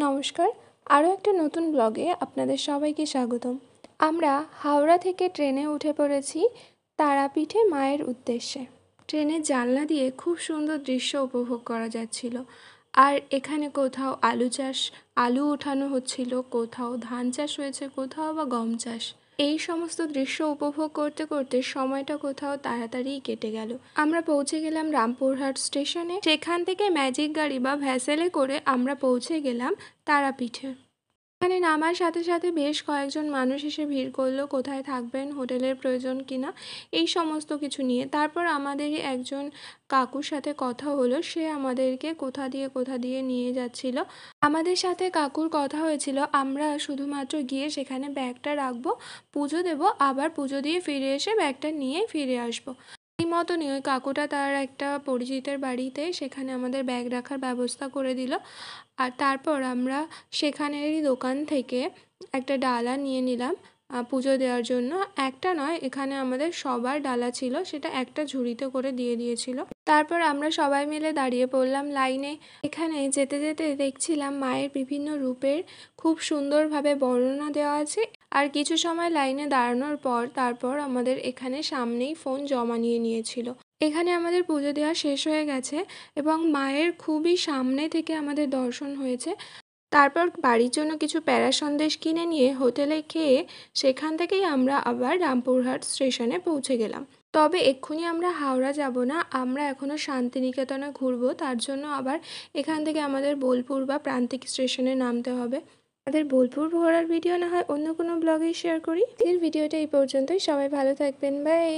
নমস্কার, আরও একটা নতুন ব্লগে আপনাদের সবাইকে স্বাগতম। আমরা হাওড়া থেকে ট্রেনে উঠে পড়েছি তারাপীঠে মায়ের উদ্দেশ্যে। ট্রেনের জানলা দিয়ে খুব সুন্দর দৃশ্য উপভোগ করা যাচ্ছিল। আর এখানে কোথাও আলু ওঠানো হচ্ছিল, কোথাও ধান চাষ হয়েছে, কোথাও বা গম চাষ। এই সমস্ত দৃশ্য উপভোগ করতে করতে সময়টা কোথাও তাড়াতাড়ি কেটে গেল। আমরা পৌঁছে গেলাম রামপুরহাট স্টেশনে। সেখান থেকে ম্যাজিক গাড়ি বা ভ্যাসেলে করে আমরা পৌঁছে গেলাম তারাপীঠে। এখানে নামার সাথে সাথে বেশ কয়েকজন মানুষ এসে ভিড় করলো, কোথায় থাকবেন, হোটেলের প্রয়োজন কিনা, এই সমস্ত কিছু নিয়ে। তারপর আমাদেরই একজন কাকুর সাথে কথা হলো, সে আমাদেরকে কোথা দিয়ে নিয়ে যাচ্ছিল। আমাদের সাথে কাকুর কথা হয়েছিল আমরা শুধুমাত্র গিয়ে সেখানে ব্যাগটা রাখবো, পুজো দেবো, আবার পুজো দিয়ে ফিরে এসে ব্যাগটা নিয়ে ফিরে আসবো। এই মতনই ওই কাকুটা তার একটা পরিচিতের বাড়িতে সেখানে আমাদের ব্যাগ রাখার ব্যবস্থা করে দিল। আর তারপর আমরা সেখানেরই দোকান থেকে একটা ডালা নিয়ে নিলাম পুজো দেওয়ার জন্য। একটা নয়, এখানে আমাদের সবার ডালা ছিল, সেটা একটা ঝুড়িতে করে দিয়ে দিয়েছিল। তারপর আমরা সবাই মিলে দাঁড়িয়ে পড়লাম লাইনে। এখানে যেতে যেতে দেখছিলাম মায়ের বিভিন্ন রূপের খুব সুন্দরভাবে বর্ণনা দেওয়া আছে। আর কিছু সময় লাইনে দাঁড়ানোর পর তারপর আমাদের এখানে সামনেই ফোন জমা নিয়েছিল। এখানে আমাদের পুজো দেওয়া শেষ হয়ে গেছে এবং মায়ের খুবই সামনে থেকে আমাদের দর্শন হয়েছে। তারপর বাড়ির জন্য কিছু প্যারা সন্দেশ কিনে নিয়ে হোটেলে খেয়ে সেখান থেকেই আমরা আবার রামপুরহাট স্টেশনে পৌঁছে গেলাম। তবে এক্ষুনি আমরা হাওড়া যাব না, আমরা এখনও শান্তিনিকেতনে ঘুরবো। তার জন্য আবার এখান থেকে আমাদের বোলপুর বা প্রান্তিক স্টেশনে নামতে হবে। আমাদের বোলপুর ঘোরার ভিডিও না হয় অন্য কোনো ব্লগেই শেয়ার করি। এর ভিডিওটা এই পর্যন্তই। সবাই ভালো থাকবেন, বাই।